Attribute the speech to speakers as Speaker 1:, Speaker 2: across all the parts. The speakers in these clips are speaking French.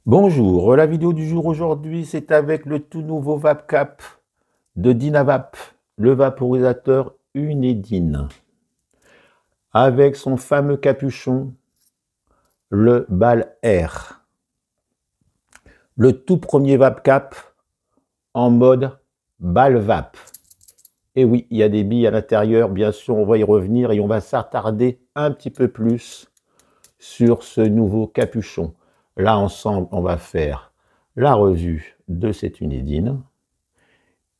Speaker 1: Bonjour, la vidéo du jour aujourd'hui, c'est avec le tout nouveau VapCap de Dynavap, le vaporisateur Unedine, avec son fameux capuchon, le BAL Air. Le tout premier VapCap en mode BAL Vap. Et oui, il y a des billes à l'intérieur, bien sûr, on va y revenir et on va s'attarder un petit peu plus sur ce nouveau capuchon. Là, ensemble, on va faire la revue de cette Unedine.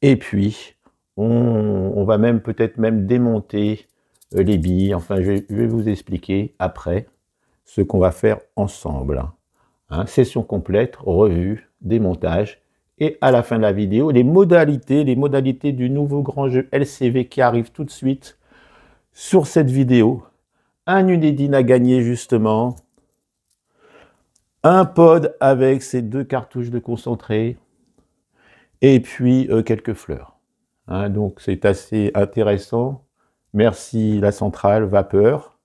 Speaker 1: Et puis, on va même peut-être même démonter les billes. Enfin, je vais vous expliquer après ce qu'on va faire ensemble. Hein, session complète, revue, démontage. Et à la fin de la vidéo, les modalités du nouveau grand jeu LCV qui arrive tout de suite sur cette vidéo. Un Unedine à gagner justement. Un pod avec ses 2 cartouches de concentré. Et puis quelques fleurs. Hein, donc c'est assez intéressant. Merci la centrale vapeur.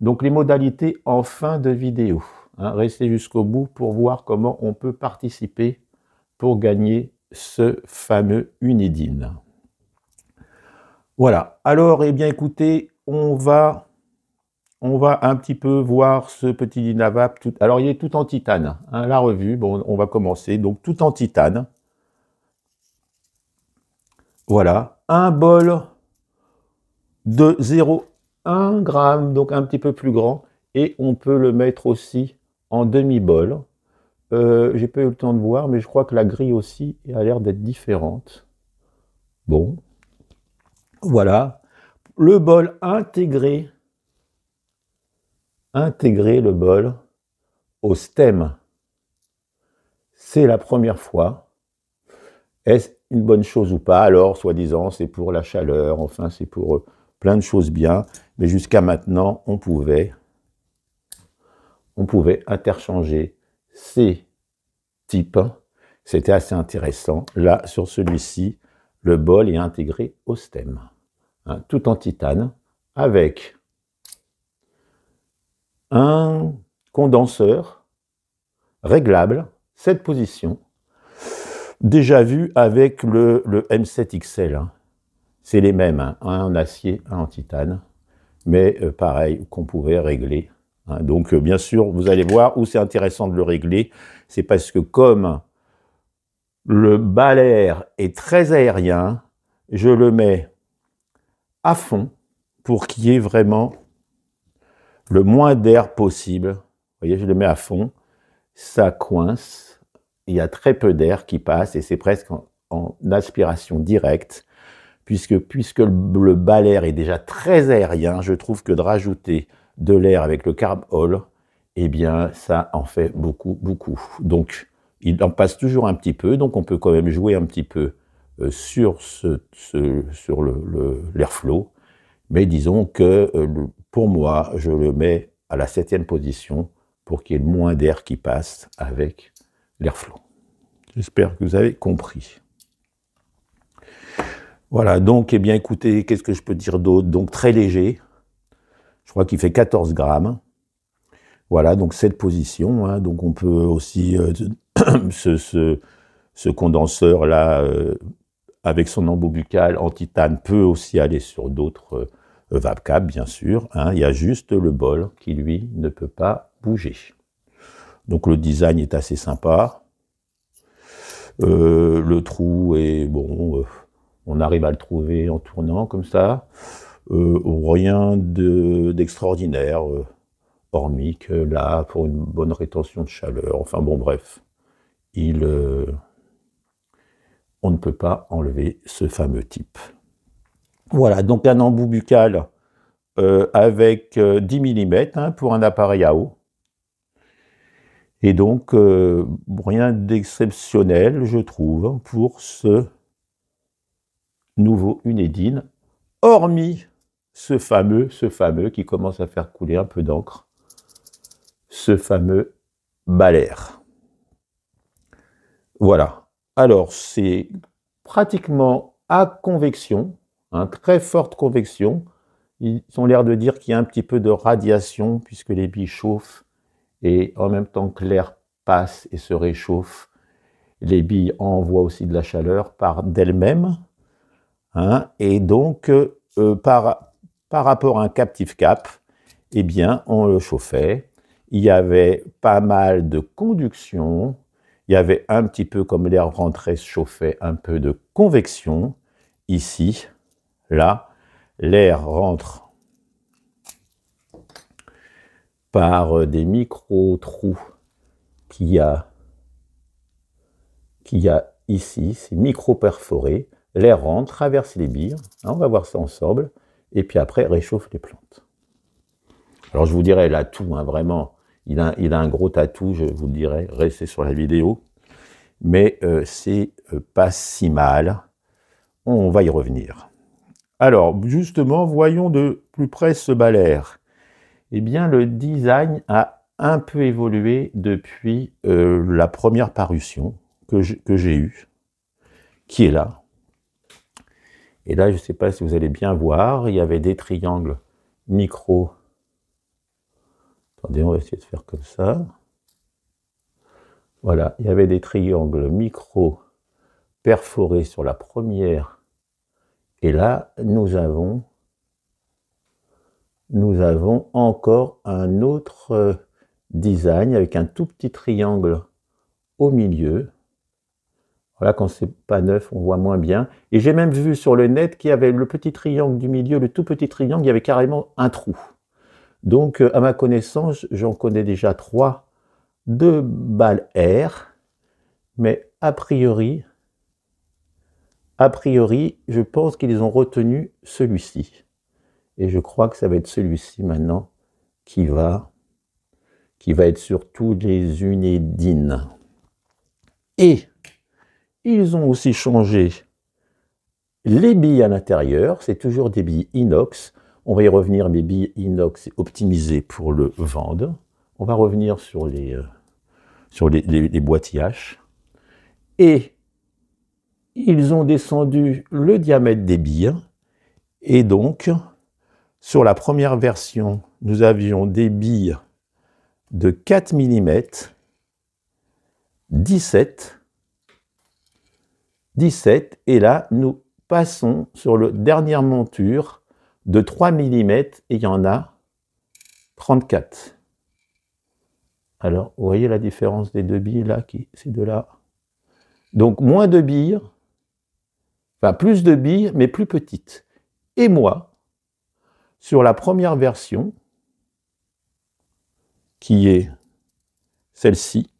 Speaker 1: Donc les modalités en fin de vidéo. Hein, restez jusqu'au bout pour voir comment on peut participer pour gagner ce fameux Unedine. Voilà. Alors, eh bien écoutez, on va un petit peu voir ce petit Dynavap. Alors il est tout en titane. Hein, la revue, bon, on va commencer. Donc tout en titane. Voilà, un bol de 0,1 g, donc un petit peu plus grand, et on peut le mettre aussi en demi-bol. J'ai pas eu le temps de voir, mais je crois que la grille aussi a l'air d'être différente. Bon, voilà. Le bol intégré le bol au stem. C'est la première fois. Est-ce une bonne chose ou pas? Alors, soi-disant, c'est pour la chaleur, enfin, c'est pour plein de choses bien. Mais jusqu'à maintenant, on pouvait interchanger ces types. C'était assez intéressant. Là, sur celui-ci, le bol est intégré au stem. Hein, tout en titane, avec un condenseur réglable, 7 positions, déjà vu avec le M7 XL. Hein. C'est les mêmes, hein, un en acier, un en titane, mais pareil, qu'on pouvait régler. Hein. Donc, bien sûr, vous allez voir où c'est intéressant de le régler. C'est parce que comme le BAL Air est très aérien, je le mets à fond pour qu'il y ait vraiment le moins d'air possible. Vous voyez, je le mets à fond, ça coince, il y a très peu d'air qui passe et c'est presque en aspiration directe. Puisque le BAL Air est déjà très aérien, je trouve que de rajouter de l'air avec le Carb All, eh bien, ça en fait beaucoup, beaucoup. Donc, il en passe toujours un petit peu, donc on peut quand même jouer un petit peu sur l'airflow. Mais disons que pour moi, je le mets à la 7e position pour qu'il y ait le moins d'air qui passe avec l'airflow. J'espère que vous avez compris. Voilà, donc, eh bien, écoutez, qu'est-ce que je peux dire d'autre? Donc, très léger. Je crois qu'il fait 14 grammes. Voilà, donc cette position. Hein, donc, on peut aussi, ce condenseur-là, avec son embout buccal en titane, peut aussi aller sur d'autres VapCap, bien sûr. Hein, il y a juste le bol qui, lui, ne peut pas bouger. Donc, le design est assez sympa. Le trou est, bon... on arrive à le trouver en tournant comme ça. Rien d'extraordinaire, hormis que là, pour une bonne rétention de chaleur, enfin bon, bref, on ne peut pas enlever ce fameux type. Voilà, donc un embout buccal avec 10 mm hein, pour un appareil à eau. Et donc, rien d'exceptionnel, je trouve, pour ce nouveau Unedine, hormis ce fameux qui commence à faire couler un peu d'encre, ce fameux BAL Air. Voilà. Alors, c'est pratiquement à convection, hein, très forte convection. Ils ont l'air de dire qu'il y a un petit peu de radiation puisque les billes chauffent et en même temps que l'air passe et se réchauffe, les billes envoient aussi de la chaleur par d'elles-mêmes. Hein, et donc, par rapport à un captive cap, eh bien, on le chauffait. Il y avait pas mal de conduction. Il y avait un petit peu, comme l'air rentrait, se chauffait, un peu de convection. Ici, là, l'air rentre par des micro-trous qu'il y a ici, c'est micro-perforé. L'air rentre, traverse les billes. On va voir ça ensemble. Et puis après, réchauffe les plantes. Alors, je vous dirais l'atout, hein, vraiment, il a un gros atout, je vous le dirai, restez sur la vidéo. Mais c'est pas si mal. On va y revenir. Alors, justement, voyons de plus près ce bal air. Eh bien, le design a un peu évolué depuis la première parution que j'ai eue, qui est là. Et là, je ne sais pas si vous allez bien voir, il y avait des triangles micro. Attendez, on va essayer de faire comme ça. Voilà, il y avait des triangles micro perforés sur la première. Et là, nous avons encore un autre design avec un tout petit triangle au milieu. Voilà, quand c'est pas neuf, on voit moins bien. Et j'ai même vu sur le net qu'il y avait le petit triangle du milieu, le tout petit triangle, il y avait carrément un trou. Donc, à ma connaissance, j'en connais déjà 3 de balles air, mais a priori, je pense qu'ils ont retenu celui-ci. Et je crois que ça va être celui-ci maintenant qui va être sur tous les unédines. Et ils ont aussi changé les billes à l'intérieur, c'est toujours des billes inox. On va y revenir, mes billes inox optimisées pour le vendre. On va revenir sur les boîtillages. Et ils ont descendu le diamètre des billes. Et donc, sur la première version, nous avions des billes de 4 mm, 17, et là, nous passons sur la dernière monture de 3 mm, et il y en a 34. Alors, vous voyez la différence des deux billes là, ces deux-là. Donc, moins de billes, enfin plus de billes, mais plus petites. Et moi, sur la première version, qui est celle-ci,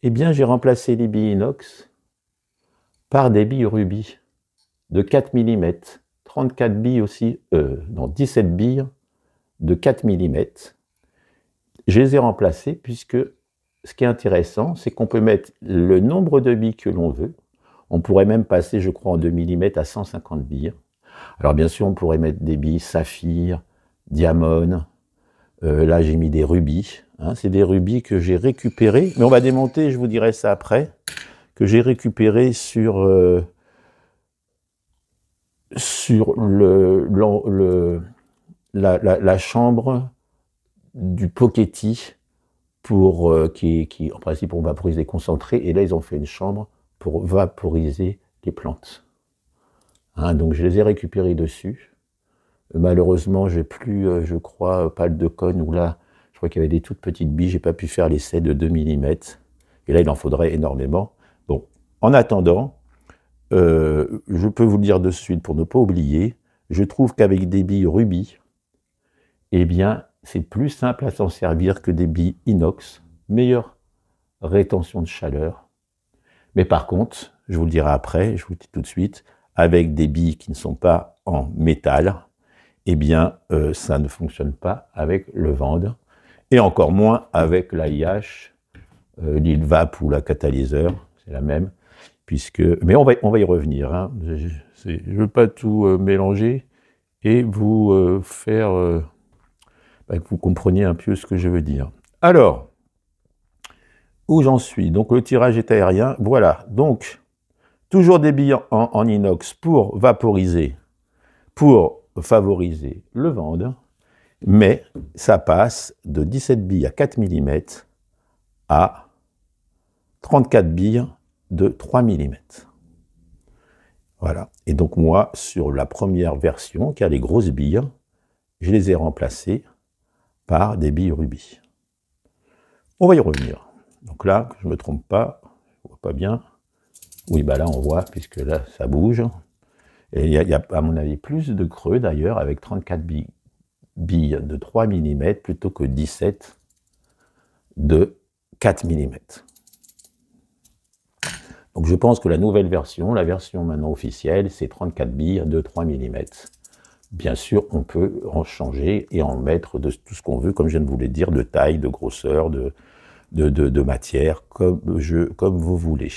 Speaker 1: eh bien, j'ai remplacé les billes inox par des billes rubis de 4 mm, 34 billes aussi, 17 billes de 4 mm. Je les ai remplacées puisque ce qui est intéressant, c'est qu'on peut mettre le nombre de billes que l'on veut. On pourrait même passer, je crois, en 2 mm à 150 billes. Alors bien sûr, on pourrait mettre des billes saphir, diamond. Là, j'ai mis des rubis. Hein, c'est des rubis que j'ai récupérés. Mais on va démonter, je vous dirai ça après, que j'ai récupéré sur la chambre du Pochetti qui en principe pour vaporiser concentré, et là ils ont fait une chambre pour vaporiser les plantes. Hein, donc je les ai récupérés dessus. Malheureusement, j'ai plus, je crois, pâle de cône, où là, je crois qu'il y avait des toutes petites billes, j'ai pas pu faire l'essai de 2 mm, et là il en faudrait énormément. Bon, en attendant, je peux vous le dire de suite pour ne pas oublier, je trouve qu'avec des billes rubis, eh bien, c'est plus simple à s'en servir que des billes inox, meilleure rétention de chaleur. Mais par contre, je vous le dirai après, je vous le dis tout de suite, avec des billes qui ne sont pas en métal, eh bien, ça ne fonctionne pas avec le Vande, et encore moins avec l'AIH, l'ILVAP ou la catalyseur, c'est la même. Mais on va y revenir. Hein. Je ne veux pas tout mélanger et vous faire que vous compreniez un peu ce que je veux dire. Alors, où j'en suis? Donc le tirage est aérien. Voilà. Donc, toujours des billes en inox pour vaporiser, pour favoriser le Vande, mais ça passe de 17 billes à 4 mm à 34 billes de 3 mm. Voilà. Et donc moi, sur la première version, qui a les grosses billes, je les ai remplacées par des billes rubis. On va y revenir. Donc là, que je ne me trompe pas, je ne vois pas bien. Oui, bah là, on voit, puisque là, ça bouge. Et il y a, à mon avis, plus de creux, d'ailleurs, avec 34 billes de 3 mm, plutôt que 17 de 4 mm. Donc je pense que la nouvelle version, la version maintenant officielle, c'est 34 billes de 3 mm. Bien sûr, on peut en changer et en mettre de tout ce qu'on veut, comme je viens de vous le dire, de taille, de grosseur, de matière, comme vous voulez.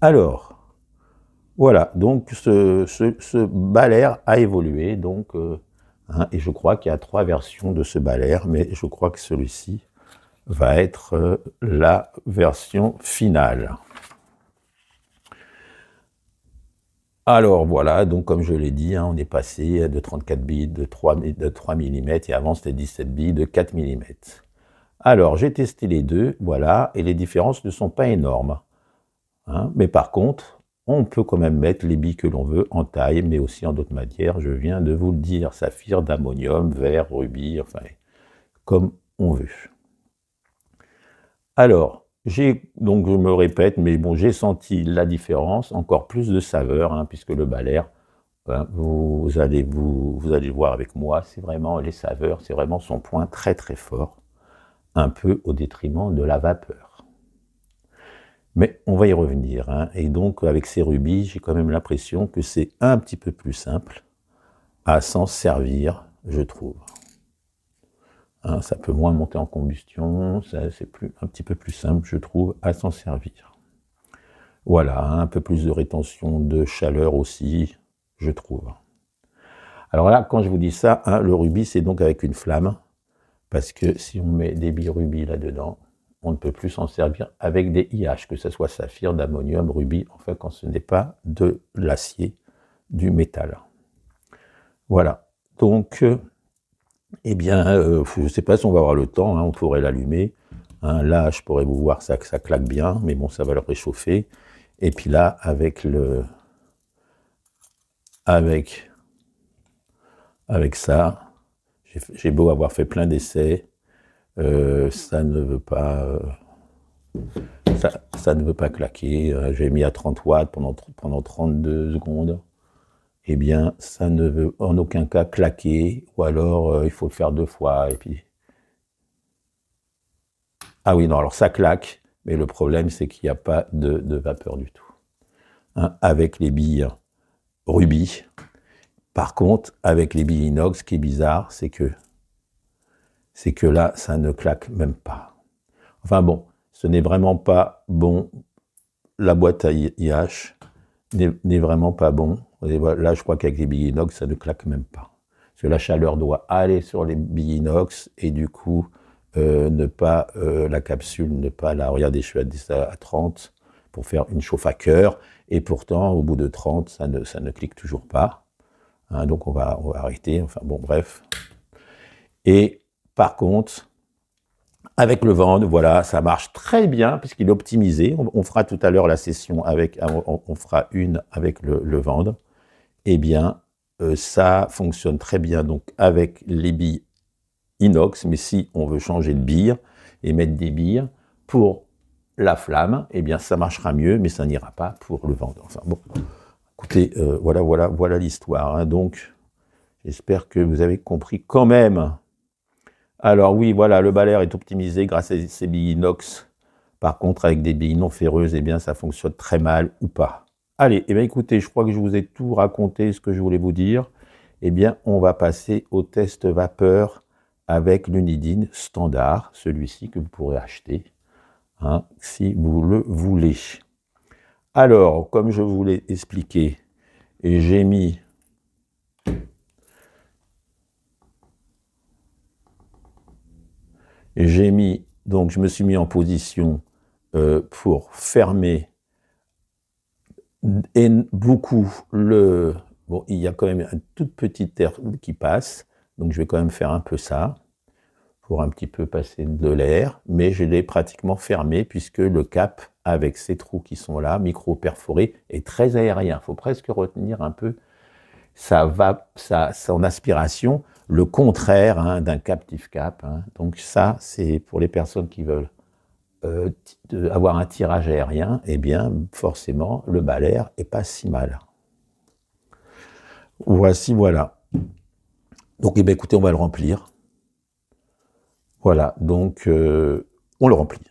Speaker 1: Alors, voilà, donc ce balaire a évolué, donc, et je crois qu'il y a 3 versions de ce balaire, mais je crois que celui-ci va être la version finale. Alors voilà, donc comme je l'ai dit, on est passé de 34 billes de 3 mm, et avant c'était 17 billes de 4 mm. Alors j'ai testé les deux, voilà, et les différences ne sont pas énormes. Mais par contre, on peut quand même mettre les billes que l'on veut en taille, mais aussi en d'autres matières, je viens de vous le dire, saphir, d'ammonium, verre, rubis, enfin, comme on veut. Alors, donc je me répète, mais bon, j'ai senti la différence, encore plus de saveur, puisque le balaire, vous allez le voir avec moi, c'est vraiment les saveurs, c'est vraiment son point très très fort, un peu au détriment de la vapeur. Mais on va y revenir, et donc avec ces rubis, j'ai quand même l'impression que c'est un petit peu plus simple à s'en servir, je trouve. Ça peut moins monter en combustion, c'est un petit peu plus simple, je trouve, à s'en servir. Voilà, un peu plus de rétention de chaleur aussi, je trouve. Alors là, quand je vous dis ça, le rubis, c'est donc avec une flamme, parce que si on met des billes rubis là-dedans, on ne peut plus s'en servir avec des IH, que ce soit saphir, d'ammonium, rubis, enfin quand ce n'est pas de l'acier, du métal. Voilà, donc, eh bien, je ne sais pas si on va avoir le temps, on pourrait l'allumer. Là, je pourrais vous voir ça, que ça claque bien, mais bon, ça va le réchauffer. Et puis là, avec ça, j'ai beau avoir fait plein d'essais, ça ne veut pas... Ça ne veut pas claquer. J'ai mis à 30 watts pendant 32 secondes. Eh bien, ça ne veut en aucun cas claquer, ou alors il faut le faire 2 fois, et puis... Ah oui, non, alors ça claque, mais le problème, c'est qu'il n'y a pas de vapeur du tout. Avec les billes rubis. Par contre, avec les billes inox, ce qui est bizarre, c'est que là, ça ne claque même pas. Enfin bon, ce n'est vraiment pas bon. La boîte à IH n'est vraiment pas bon. Et voilà, là, je crois qu'avec les billes inox, ça ne claque même pas. Parce que la chaleur doit aller sur les billes inox et du coup, la capsule, ne pas la... Regardez, je suis à 30 pour faire une chauffe à cœur. Et pourtant, au bout de 30, ça ne clique toujours pas. Donc on va arrêter. Enfin bon, bref. Et par contre, avec le Vande, voilà, ça marche très bien puisqu'il est optimisé. On fera tout à l'heure la session avec, on fera une avec le Vande. Eh bien, ça fonctionne très bien donc avec les billes inox, mais si on veut changer de bille et mettre des billes pour la flamme, eh bien ça marchera mieux, mais ça n'ira pas pour le Vande. Enfin bon, écoutez, voilà l'histoire. Donc, j'espère que vous avez compris quand même. Alors oui, voilà, le balaire est optimisé grâce à ces billes inox. Par contre, avec des billes non ferreuses, eh bien, ça fonctionne très mal ou pas. Allez, eh bien, écoutez, je crois que je vous ai tout raconté ce que je voulais vous dire. Eh bien, on va passer au test vapeur avec l'Unidine standard, celui-ci que vous pourrez acheter, si vous le voulez. Alors, comme je vous l'ai expliqué, j'ai mis... donc je me suis mis en position pour fermer beaucoup le... Bon, il y a quand même une toute petite air qui passe, donc je vais quand même faire un peu ça, pour un petit peu passer de l'air, mais je l'ai pratiquement fermé puisque le cap, avec ces trous qui sont là, micro-perforés, est très aérien. Il faut presque retenir un peu son aspiration, le contraire hein, d'un captive cap. Hein. Donc ça, c'est pour les personnes qui veulent avoir un tirage aérien, eh bien, forcément, le balaire est pas si mal. Voici, voilà. Donc, eh bien, écoutez, on va le remplir. Voilà, donc, on le remplit.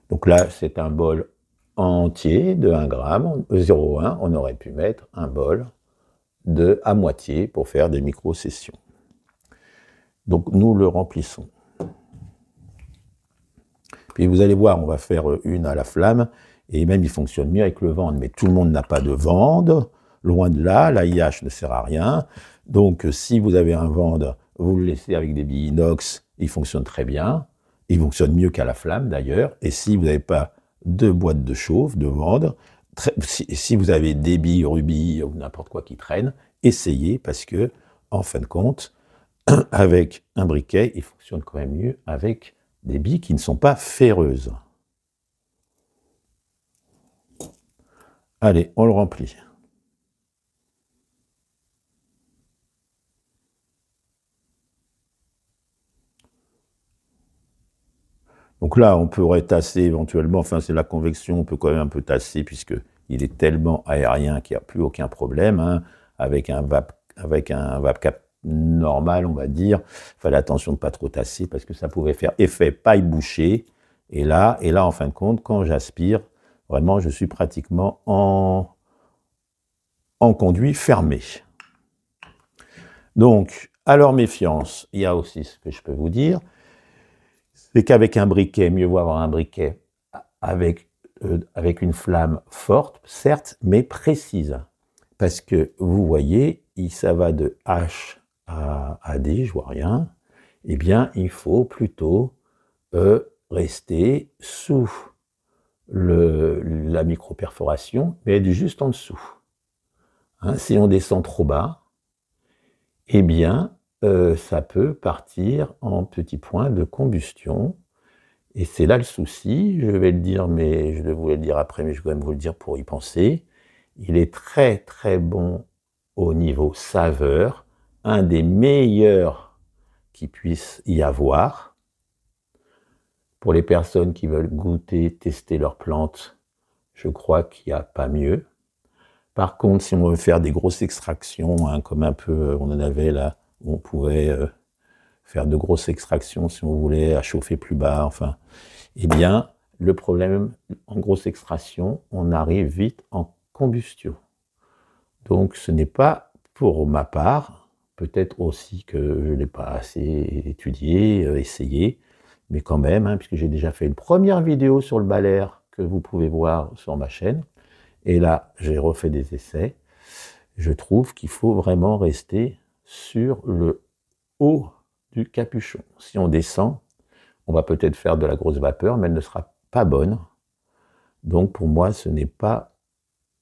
Speaker 1: Donc là, c'est un bol entier de 1 gramme, 0,1. On aurait pu mettre un bol de à moitié pour faire des micro-sessions. Donc, nous le remplissons. Puis vous allez voir, on va faire une à la flamme, et même il fonctionne mieux avec le vende. Mais tout le monde n'a pas de vende, loin de là, l'AIH ne sert à rien. Donc si vous avez un vende, vous le laissez avec des billes inox, il fonctionne très bien. Il fonctionne mieux qu'à la flamme d'ailleurs. Et si vous n'avez pas de boîte de chauffe, de vende, si vous avez des billes rubis ou n'importe quoi qui traîne, essayez parce que, en fin de compte, avec un briquet, il fonctionne quand même mieux avec des billes qui ne sont pas ferreuses. Allez, on le remplit. Donc là, on pourrait tasser éventuellement, enfin c'est la convection, on peut quand même un peu tasser puisqu'il est tellement aérien qu'il n'y a plus aucun problème. Hein, avec un VapCap normal, on va dire, il fallait attention de ne pas trop tasser parce que ça pouvait faire effet paille bouchée. Et là, en fin de compte, quand j'aspire, vraiment, je suis pratiquement en conduit fermé. Donc, à leur méfiance, il y a aussi ce que je peux vous dire, c'est qu'avec un briquet, mieux vaut avoir un briquet avec une flamme forte, certes, mais précise. Parce que vous voyez, ça va de H à D, je vois rien. Eh bien, il faut plutôt rester sous la micro-perforation, mais être juste en dessous. Hein, si on descend trop bas, eh bien, ça peut partir en petits points de combustion. Et c'est là le souci, je vais le dire, mais je voulais le dire après, mais je vais quand même vous le dire pour y penser. Il est très très bon au niveau saveur, un des meilleurs qu'il puisse y avoir. Pour les personnes qui veulent goûter, tester leurs plantes, je crois qu'il n'y a pas mieux. Par contre, si on veut faire des grosses extractions, hein, comme un peu on en avait là, où on pouvait faire de grosses extractions si on voulait à chauffer plus bas, enfin, eh bien, le problème, en grosse extraction, on arrive vite en combustion. Donc, ce n'est pas pour ma part, peut-être aussi que je n'ai pas assez étudié, essayé, mais quand même, hein, puisque j'ai déjà fait une première vidéo sur le balaire que vous pouvez voir sur ma chaîne, et là, j'ai refait des essais, je trouve qu'il faut vraiment rester sur le haut du capuchon. Si on descend, on va peut-être faire de la grosse vapeur, mais elle ne sera pas bonne. Donc pour moi, ce n'est pas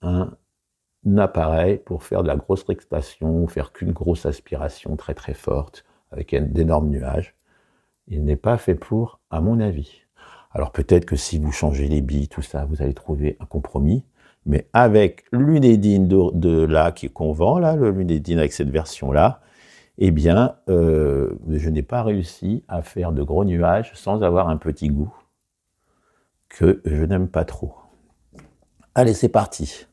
Speaker 1: un appareil pour faire de la grosse extraction, faire qu'une grosse aspiration très très forte, avec d'énormes nuages. Il n'est pas fait pour, à mon avis. Alors peut-être que si vous changez les billes, tout ça, vous allez trouver un compromis. Mais avec l'Unedin de là qu'on vend, là, le Unedin avec cette version-là, eh bien, je n'ai pas réussi à faire de gros nuages sans avoir un petit goût que je n'aime pas trop. Allez, c'est parti.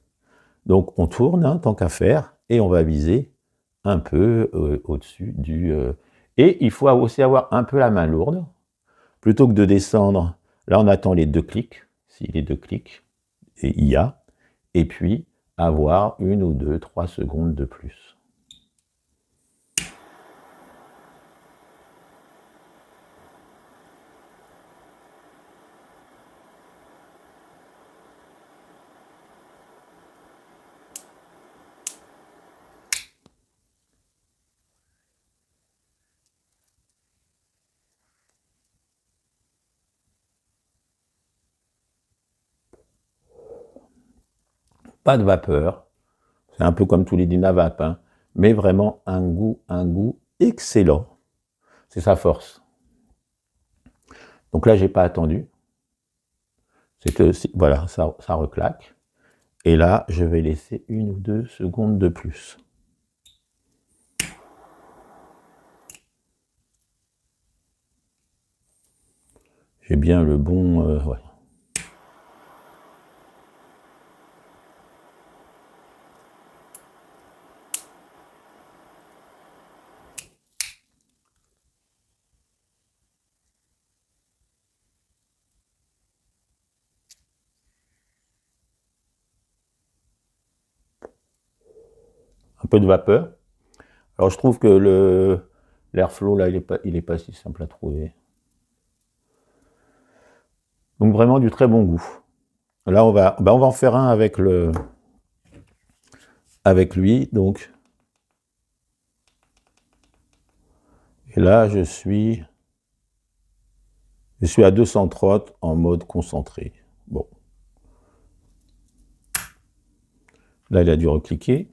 Speaker 1: Donc, on tourne, hein, tant qu'à faire, et on va viser un peu au-dessus du... Et il faut aussi avoir un peu la main lourde. Plutôt que de descendre, là, on attend les 2 clics, si les 2 clics, et il y a, et puis avoir 1 ou 2, 3 secondes de plus. Pas de vapeur, c'est un peu comme tous les Dynavap, hein, mais vraiment un goût excellent. C'est sa force. Donc là, j'ai pas attendu. Voilà, ça reclaque. Et là, je vais laisser 1 ou 2 secondes de plus. J'ai bien le bon... ouais. Un peu de vapeur. Alors je trouve que l'airflow là, il est pas si simple à trouver. Donc vraiment du très bon goût. Là on va en faire un avec lui, donc. Et là je suis à 230 en mode concentré. Bon. Là il a dû recliquer.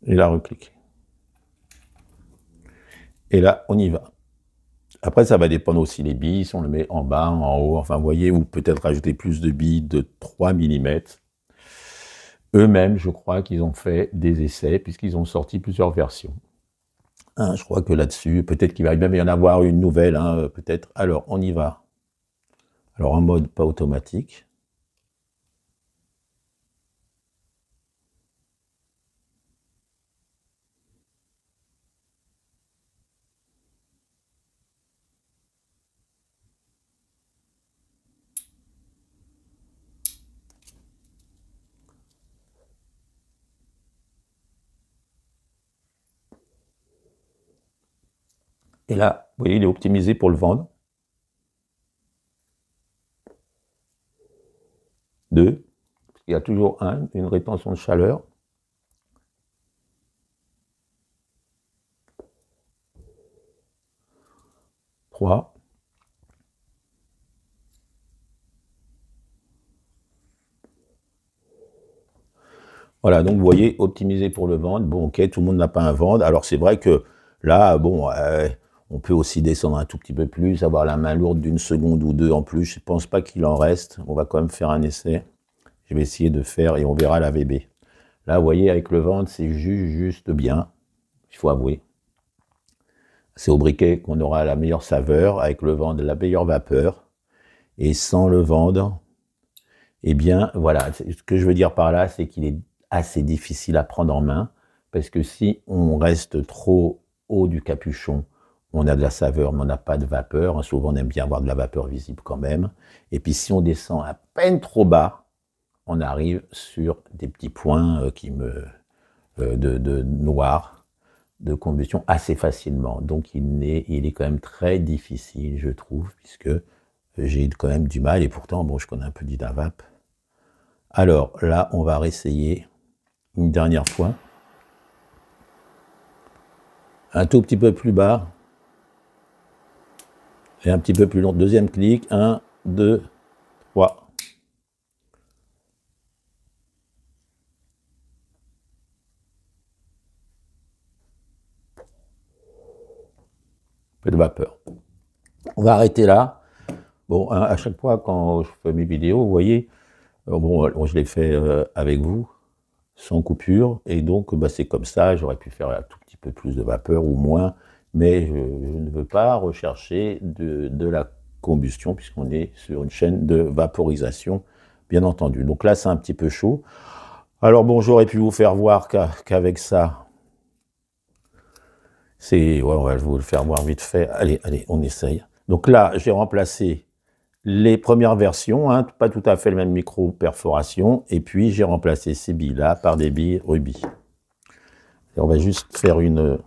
Speaker 1: Et là recliquer. Et là on y va. Après, ça va dépendre aussi des billes, si on le met en bas, en haut, enfin, vous voyez, ou peut-être rajouter plus de billes de 3 mm. Eux-mêmes, je crois qu'ils ont fait des essais, puisqu'ils ont sorti plusieurs versions. Hein, je crois que là-dessus, peut-être qu'il va même y en avoir une nouvelle, hein, peut-être. Alors, on y va. Alors, en mode pas automatique. Et là, vous voyez, il est optimisé pour le vendre. 2. Il y a toujours une rétention de chaleur. 3. Voilà, donc vous voyez, optimisé pour le vendre. Bon, ok, tout le monde n'a pas un vendre. Alors c'est vrai que là, bon, on peut aussi descendre un tout petit peu plus, avoir la main lourde d'1 seconde ou 2 en plus. Je ne pense pas qu'il en reste. On va quand même faire un essai. Je vais essayer de faire et on verra la VB. Là, vous voyez, avec le vendre, c'est juste bien. Il faut avouer. C'est au briquet qu'on aura la meilleure saveur. Avec le vendre, la meilleure vapeur. Et sans le vendre, eh bien, voilà. Ce que je veux dire par là, c'est qu'il est assez difficile à prendre en main, parce que si on reste trop haut du capuchon, on a de la saveur, mais on n'a pas de vapeur. Souvent, on aime bien avoir de la vapeur visible quand même. Et puis, si on descend à peine trop bas, on arrive sur des petits points de noir, de combustion assez facilement. Donc, il est quand même très difficile, je trouve, puisque j'ai quand même du mal. Et pourtant, bon, je connais un peu d'Inavap. Alors, là, on va réessayer une dernière fois. Un tout petit peu plus bas. Et un petit peu plus long. Deuxième clic. 1, 2, 3. Peu de vapeur. On va arrêter là. Bon, à chaque fois quand je fais mes vidéos, vous voyez, bon, je l'ai fait avec vous, sans coupure. Et donc, bah, c'est comme ça. J'aurais pu faire un tout petit peu plus de vapeur ou moins. Mais je ne veux pas rechercher de la combustion, puisqu'on est sur une chaîne de vaporisation, bien entendu. Donc là, c'est un petit peu chaud. Alors bon, j'aurais pu vous faire voir qu'avec ça, ouais, on va vous le faire voir vite fait. Allez, on essaye. Donc là, j'ai remplacé les premières versions, hein, pas tout à fait le même micro-perforation, et puis j'ai remplacé ces billes-là par des billes rubis. Et on va juste faire une...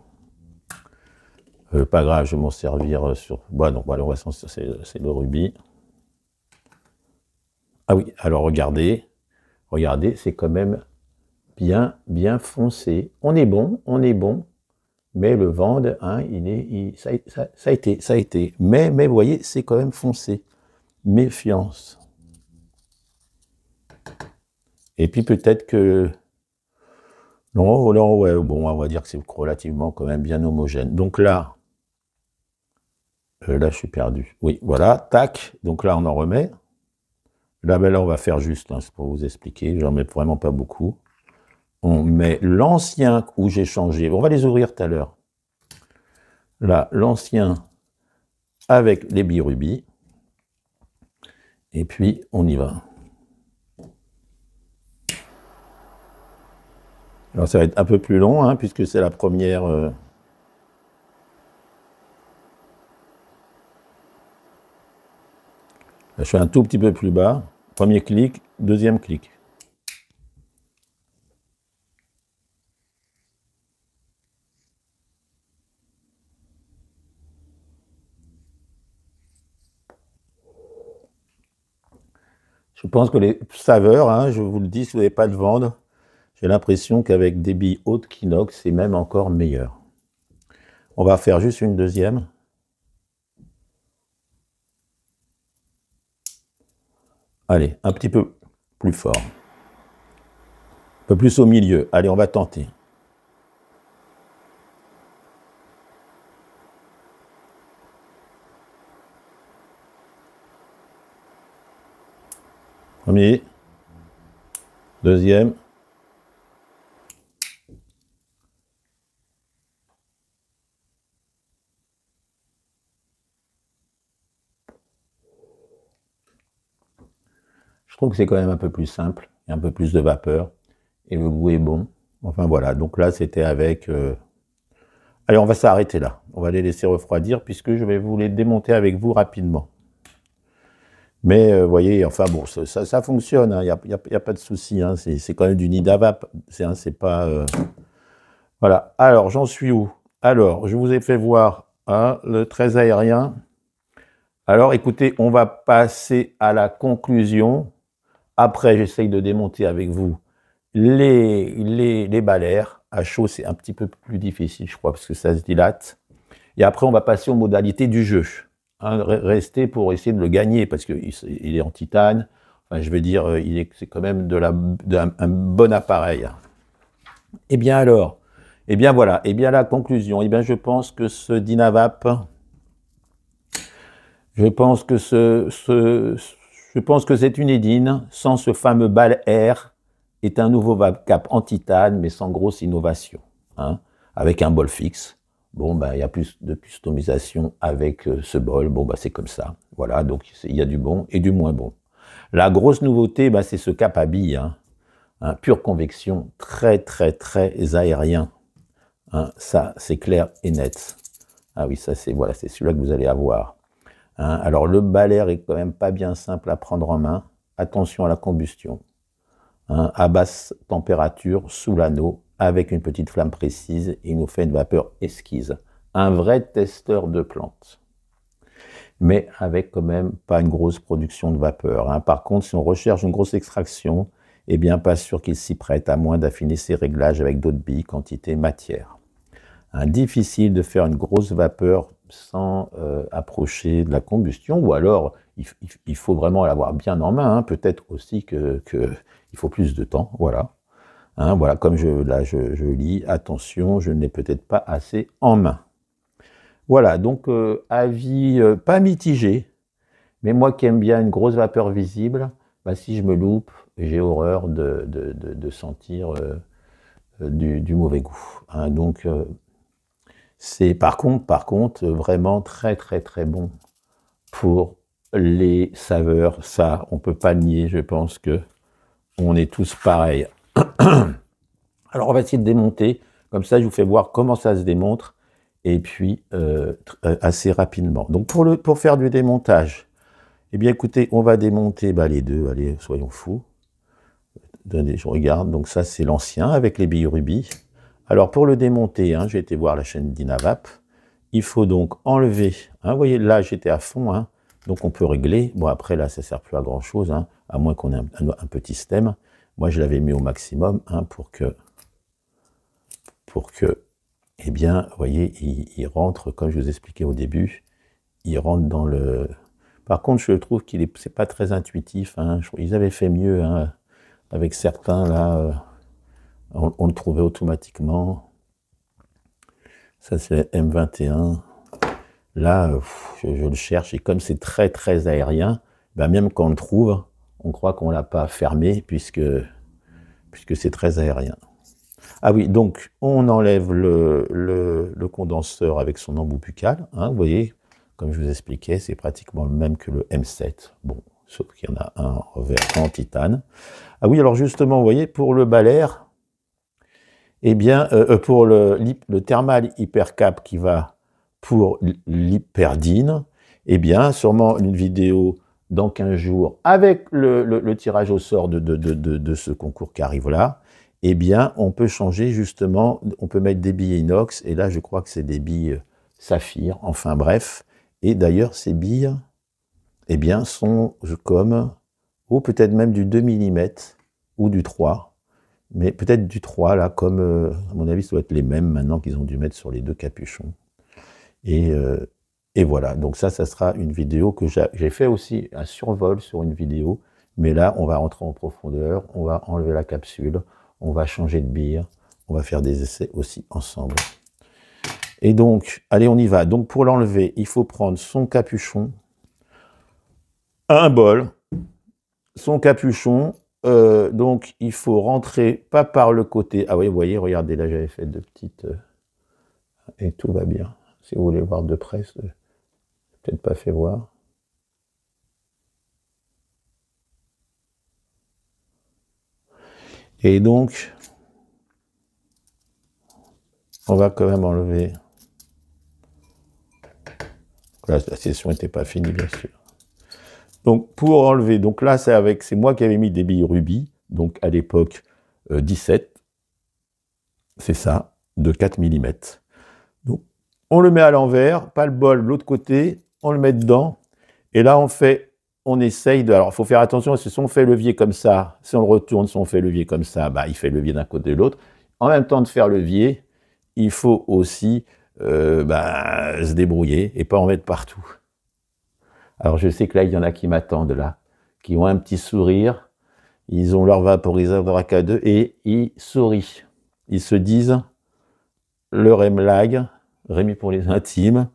Speaker 1: pas grave, je vais m'en servir sur... Bon, non, voilà, c'est le rubis. Ah oui, alors regardez, c'est quand même bien foncé. On est bon, mais le vendre, hein, ça a été. Mais vous voyez, c'est quand même foncé. Méfiance. Et puis peut-être que Non, non, ouais, bon, on va dire que c'est relativement quand même bien homogène. Donc là, je suis perdu. Oui, voilà, tac. Donc là, on en remet. Là, ben là, on va faire juste, hein, c'est pour vous expliquer. J'en mets vraiment pas beaucoup. On met l'ancien où j'ai changé. On va les ouvrir tout à l'heure. Là, l'ancien avec les billes. Et puis, on y va. Alors, ça va être un peu plus long, hein, puisque c'est la première... Là, je fais un tout petit peu plus bas. Premier clic, deuxième clic. Je pense que les saveurs, hein, je vous le dis, si vous n'avez pas de vendre, j'ai l'impression qu'avec des billes hautes qu'inox, c'est même encore meilleur. On va faire juste une deuxième. Allez, un petit peu plus fort. Un peu plus au milieu. Allez, on va tenter. Premier. Deuxième. Je trouve que c'est quand même un peu plus simple. Il y a un peu plus de vapeur. Et le goût est bon. Enfin voilà, donc là c'était avec... Allez, on va s'arrêter là. On va les laisser refroidir puisque je vais vous les démonter avec vous rapidement. Mais vous voyez, enfin bon, ça fonctionne, il n'y a pas de souci, hein, c'est quand même du Nidavap, c'est pas... Voilà, alors j'en suis où? Alors, je vous ai fait voir hein, le 13 aérien. Alors écoutez, on va passer à la conclusion. Après, j'essaye de démonter avec vous les balais. À chaud, c'est un petit peu plus difficile, je crois, parce que ça se dilate. Et après, on va passer aux modalités du jeu. Hein, rester pour essayer de le gagner, parce qu'il est en titane. Enfin, je veux dire, c'est quand même un bon appareil. Eh bien alors, eh bien voilà, eh bien la conclusion. Eh bien, je pense que ce Dynavap, je pense que cette Unedine, sans ce fameux bal air, est un nouveau VapCap en titane, mais sans grosse innovation. Hein, avec un bol fixe. Bon, ben, il y a plus de customisation avec ce bol. Bon, ben, c'est comme ça. Voilà, donc il y a du bon et du moins bon. La grosse nouveauté, ben, c'est ce cap à billes. Hein, pure convection, très, très, très aérien. Hein, ça, c'est clair et net. Ah oui, ça, c'est voilà, c'est celui-là que vous allez avoir. Hein, alors, le balai est quand même pas bien simple à prendre en main. Attention à la combustion. Hein, à basse température, sous l'anneau, avec une petite flamme précise, il nous fait une vapeur esquisse. Un vrai testeur de plantes. Mais avec quand même pas une grosse production de vapeur. Hein. Par contre, si on recherche une grosse extraction, eh bien pas sûr qu'il s'y prête, à moins d'affiner ses réglages avec d'autres billes, quantité, matière. Hein, difficile de faire une grosse vapeur sans approcher de la combustion, ou alors il faut vraiment l'avoir bien en main. Hein. Peut-être aussi qu'il faut plus de temps, voilà. Hein, voilà, comme je lis, attention, je ne l'ai peut-être pas assez en main. Voilà, donc avis pas mitigé, mais moi qui aime bien une grosse vapeur visible, bah, si je me loupe, j'ai horreur de sentir du mauvais goût. Hein, donc c'est par contre vraiment très très très bon pour les saveurs. Ça, on peut pas le nier. Je pense que on est tous pareils. Alors on va essayer de démonter. Comme ça, je vous fais voir comment ça se démontre. Et puis assez rapidement. Donc pour faire du démontage, eh bien écoutez, on va démonter les deux. Allez, soyons fous. Attendez, je regarde. Donc ça, c'est l'ancien avec les billes rubis. Alors pour le démonter, hein, j'ai été voir la chaîne Dynavap. Il faut donc enlever, hein, vous voyez là j'étais à fond, hein, donc on peut régler. Bon après là ça ne sert plus à grand chose, hein, à moins qu'on ait un petit stem. Moi je l'avais mis au maximum hein, pour que, eh bien vous voyez, il rentre, comme je vous expliquais au début, il rentre dans le... Par contre je trouve qu'il c'est pas très intuitif, hein, ils avaient fait mieux hein, avec certains là, On le trouvait automatiquement. Ça, c'est M21. Là, je le cherche, et comme c'est très, très aérien, ben même quand on le trouve, on croit qu'on ne l'a pas fermé, puisque c'est très aérien. Ah oui, donc, on enlève le condenseur avec son embout buccal. Hein, vous voyez, comme je vous expliquais, c'est pratiquement le même que le M7. Bon, sauf qu'il y en a un en revers en titane. Ah oui, alors justement, vous voyez, pour le balaire, eh bien, pour le thermal hypercap qui va pour l'hyperdine, eh bien, sûrement une vidéo dans 15 jours avec le tirage au sort de ce concours qui arrive là, eh bien, on peut changer justement, on peut mettre des billes inox, et là, je crois que c'est des billes saphir, enfin bref. Et d'ailleurs, ces billes, eh bien, sont comme, ou peut-être même du 2 mm ou du 3, mais peut-être du 3, là, comme, à mon avis, ça doit être les mêmes maintenant qu'ils ont dû mettre sur les deux capuchons. Et voilà, donc ça sera une vidéo que j'ai fait aussi un survol sur une vidéo, mais là, on va rentrer en profondeur, on va enlever la capsule, on va changer de bille, on va faire des essais aussi ensemble. Et donc, allez, on y va. Donc, pour l'enlever, il faut prendre son capuchon, un bol, son capuchon, donc il faut rentrer pas par le côté. Ah oui, vous voyez, regardez, là j'avais fait deux petites... et tout va bien. Si vous voulez voir de près, peut-être pas fait voir. Et donc, on va quand même enlever. Là, la session n'était pas finie, bien sûr. Donc, pour enlever, donc là, c'est moi qui avais mis des billes rubis, donc à l'époque 17, c'est ça, de 4 mm. Donc, on le met à l'envers, pas le bol de l'autre côté, on le met dedans, et là, on essaye de... Alors, il faut faire attention, parce que si on fait levier comme ça, si on le retourne, si on fait levier comme ça, bah, il fait levier d'un côté de l'autre. En même temps de faire levier, il faut aussi se débrouiller et pas en mettre partout. Alors, je sais que là, il y en a qui m'attendent, là, qui ont un petit sourire, ils ont leur vaporiseur de AK2 et ils sourient. Ils se disent, le Remlag, Rémi pour les intimes,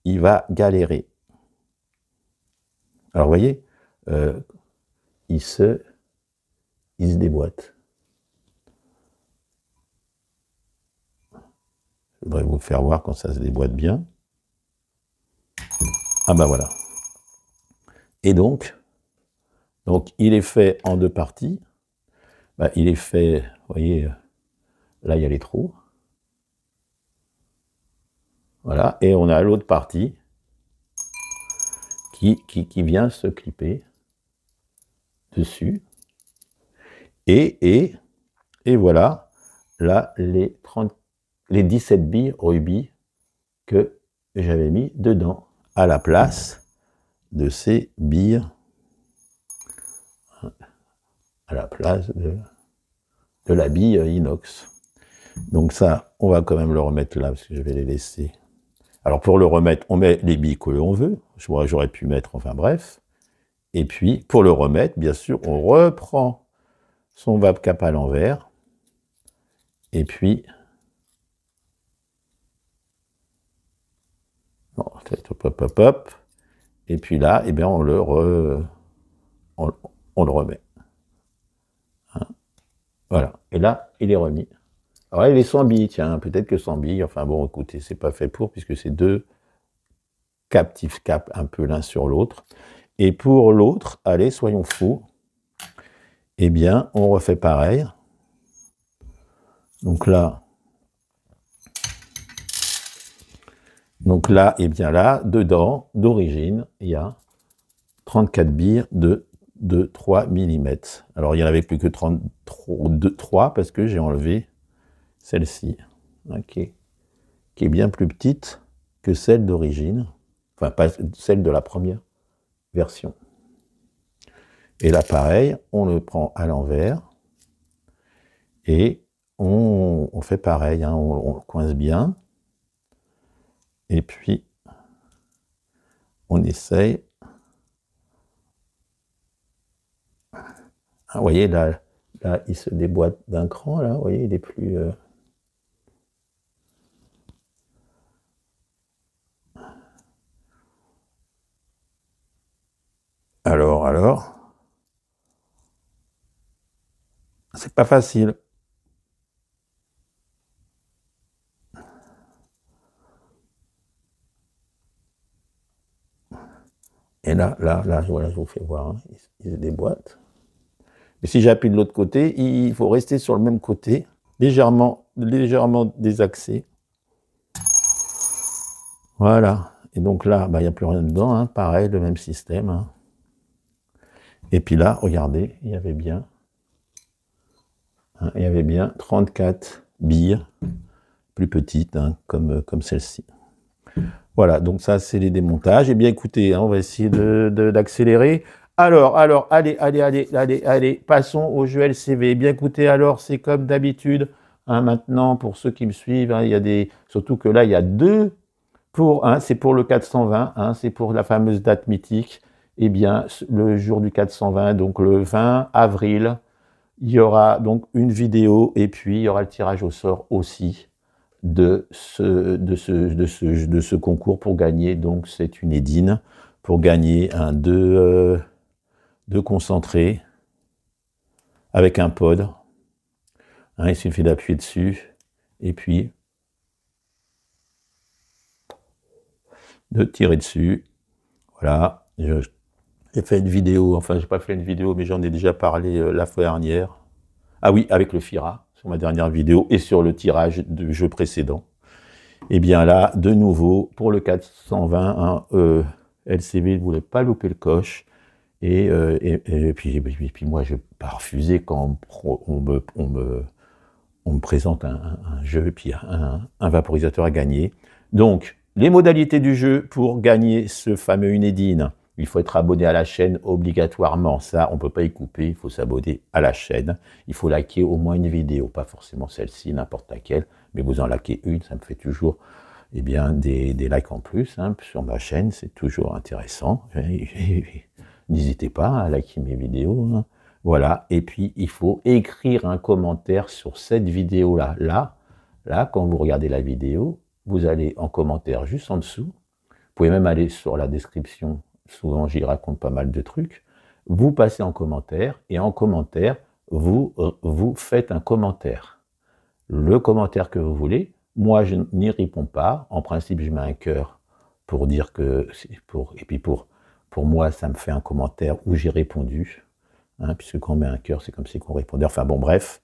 Speaker 1: il va galérer. Alors, vous voyez, il se déboîte. Je voudrais vous faire voir quand ça se déboîte bien. Ah ben voilà. Et donc il est fait en deux parties. Ben, il est fait, vous voyez, là il y a les trous. Voilà, et on a l'autre partie qui vient se clipper dessus. Et voilà, là, les 17 billes rubis que j'avais mis dedans, à la place de ces billes, à la place de la bille inox. Donc ça, on va quand même le remettre là, parce que je vais les laisser. Alors pour le remettre, on met les billes que l'on veut. J'aurais pu mettre, enfin bref. Et puis, pour le remettre, bien sûr, on reprend son VapCap à l'envers. Et puis, hop. Et puis là, eh bien, on le remet. Hein, voilà. Et là, il est remis. Alors là, il est sans billes, tiens, peut-être que sans billes. Enfin bon, écoutez, c'est pas fait pour, puisque c'est deux captifs cap un peu l'un sur l'autre. Et pour l'autre, allez, soyons fous. Eh bien, on refait pareil. Donc là, eh bien là, dedans, d'origine, il y a 34 billes de 3 mm. Alors, il n'y en avait plus que 3 parce que j'ai enlevé celle-ci, hein, qui est bien plus petite que celle d'origine. Enfin, pas celle de la première version. Et là, pareil, on le prend à l'envers et on fait pareil, hein, on le coince bien. Et puis, on essaye. Vous voyez, là, là, il se déboîte d'un cran, là, vous voyez, il est plus... Alors, c'est pas facile. Et là, voilà, je vous fais voir, hein, il se déboîte. Et si j'appuie de l'autre côté, il faut rester sur le même côté, légèrement désaxé. Voilà. Et donc là, bah, il n'y a plus rien dedans, hein, pareil, le même système. Hein. Et puis là, regardez, il y avait bien 34 billes, plus petites, hein, comme celle-ci. Voilà, donc ça, c'est les démontages. Eh bien, écoutez, hein, on va essayer d'accélérer. Alors, allez, passons au jeu LCV. Eh bien, écoutez, alors, c'est comme d'habitude. Hein, maintenant, pour ceux qui me suivent, hein, il y a des... Surtout que là, il y a deux pour... Hein, c'est pour le 420, hein, c'est pour la fameuse date mythique. Eh bien, le jour du 420, donc le 20 avril, il y aura donc une vidéo et puis il y aura le tirage au sort aussi de ce concours pour gagner, donc c'est une Edine, pour gagner un 2 concentré avec un pod. Hein, il suffit d'appuyer dessus et puis de tirer dessus. Voilà, j'ai fait une vidéo, enfin j'ai pas fait une vidéo, mais j'en ai déjà parlé la fois dernière. Ah oui, avec le FIRA, sur ma dernière vidéo, et sur le tirage du jeu précédent. Et bien là, de nouveau, pour le 420, hein, LCV ne voulait pas louper le coche. Et puis moi, je n'ai pas refusé quand on me présente un jeu, et puis un vaporisateur à gagner. Donc, les modalités du jeu pour gagner ce fameux Unedine. Il faut être abonné à la chaîne obligatoirement. Ça, on ne peut pas y couper. Il faut s'abonner à la chaîne. Il faut liker au moins une vidéo. Pas forcément celle-ci, n'importe laquelle. Mais vous en likez une. Ça me fait toujours eh bien, des likes en plus. Hein, sur ma chaîne, c'est toujours intéressant. N'hésitez pas à liker mes vidéos. Hein. Voilà. Et puis, il faut écrire un commentaire sur cette vidéo-là. Là, quand vous regardez la vidéo, vous allez en commentaire juste en dessous. Vous pouvez même aller sur la description. Souvent, j'y raconte pas mal de trucs. Vous passez en commentaire et en commentaire, vous faites un commentaire. Le commentaire que vous voulez. Moi, je n'y réponds pas. En principe, je mets un cœur pour dire que c'est pour... Et puis pour moi, ça me fait un commentaire où j'ai répondu. Hein, puisque quand on met un cœur, c'est comme si on répondait. Enfin bon, bref.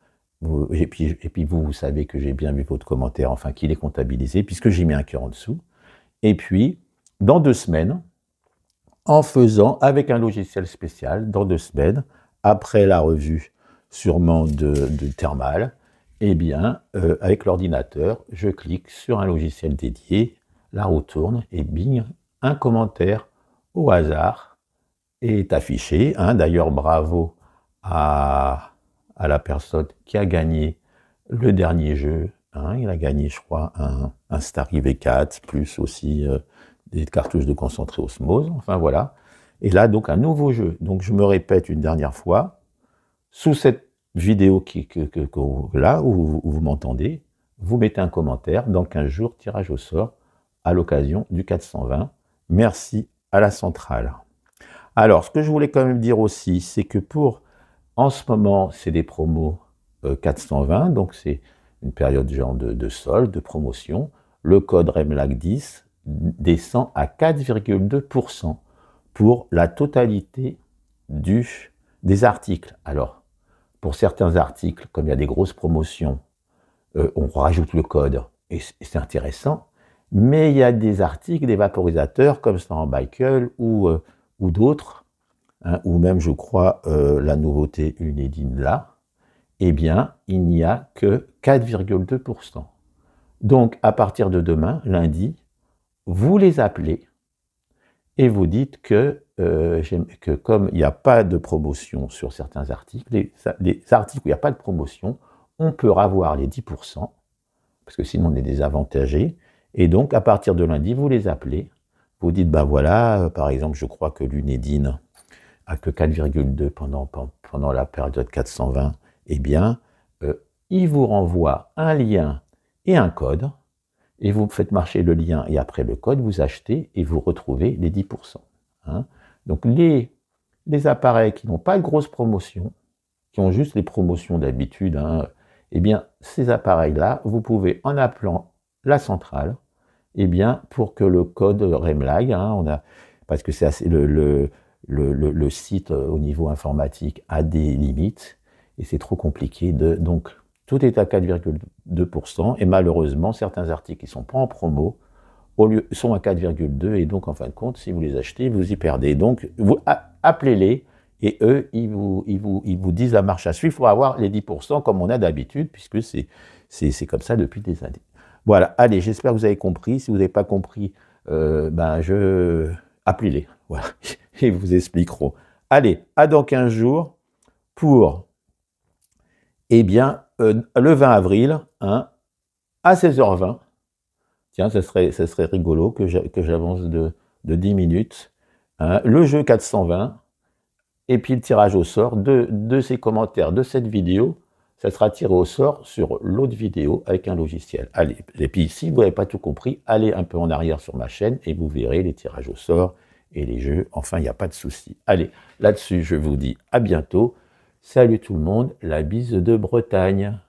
Speaker 1: Et puis vous savez que j'ai bien vu votre commentaire, enfin qu'il est comptabilisé, puisque j'ai mis un cœur en dessous. Et puis, dans 2 semaines, en faisant avec un logiciel spécial, dans 2 semaines, après la revue sûrement de Thermal, eh bien, avec l'ordinateur, je clique sur un logiciel dédié, la roue tourne et bing, un commentaire au hasard est affiché. Hein. D'ailleurs, bravo à la personne qui a gagné le dernier jeu. Hein. Il a gagné, je crois, un Starry V4, plus aussi des cartouches de concentré osmose. Enfin, voilà. Et là, donc, un nouveau jeu. Donc, je me répète une dernière fois. Sous cette vidéo là, où vous m'entendez, vous mettez un commentaire. Dans 15 jours, tirage au sort à l'occasion du 420. Merci à la centrale. Alors, ce que je voulais quand même dire aussi, c'est que en ce moment, c'est des promos 420, donc c'est une période genre de solde, de promotion. Le code REMLAC10 descend à 4,2% pour la totalité des articles. Alors, pour certains articles, comme il y a des grosses promotions, on rajoute le code et c'est intéressant. Mais il y a des articles, des vaporisateurs comme Snarl ou d'autres, hein, ou même, je crois, la nouveauté Unedine là, eh bien, il n'y a que 4,2%. Donc, à partir de demain, lundi, vous les appelez et vous dites que comme il n'y a pas de promotion sur certains articles, les articles où il n'y a pas de promotion, on peut avoir les 10%, parce que sinon on est désavantagé. Et donc, à partir de lundi, vous les appelez. Vous dites, ben voilà, par exemple, je crois que l'Unedine a que 4,2 pendant la période 420, eh bien, il vous renvoie un lien et un code, et vous faites marcher le lien et après le code, vous achetez et vous retrouvez les 10%. Hein. Donc les appareils qui n'ont pas de grosse promotion, qui ont juste les promotions d'habitude, hein, eh bien ces appareils-là, vous pouvez en appelant la centrale, eh bien pour que le code Remlag, hein, parce que c'est le site au niveau informatique a des limites et c'est trop compliqué donc tout est à 4,2% et malheureusement, certains articles qui ne sont pas en promo sont à 4,2 et donc en fin de compte, si vous les achetez, vous y perdez. Donc, vous appelez-les et eux, ils vous disent la marche à suivre pour avoir les 10% comme on a d'habitude puisque c'est comme ça depuis des années. Voilà, allez, j'espère que vous avez compris. Si vous n'avez pas compris, appelez-les, voilà, ils vous expliqueront. Allez, à dans 15 jours pour... Eh bien, le 20 avril, hein, à 16h20, tiens, ça serait rigolo que j'avance de 10 minutes, hein, le jeu 420, et puis le tirage au sort de ces commentaires de cette vidéo, ça sera tiré au sort sur l'autre vidéo avec un logiciel. Allez, et puis si vous n'avez pas tout compris, allez un peu en arrière sur ma chaîne et vous verrez les tirages au sort et les jeux, enfin, il n'y a pas de souci. Allez, là-dessus, je vous dis à bientôt. Salut tout le monde, la bise de Bretagne.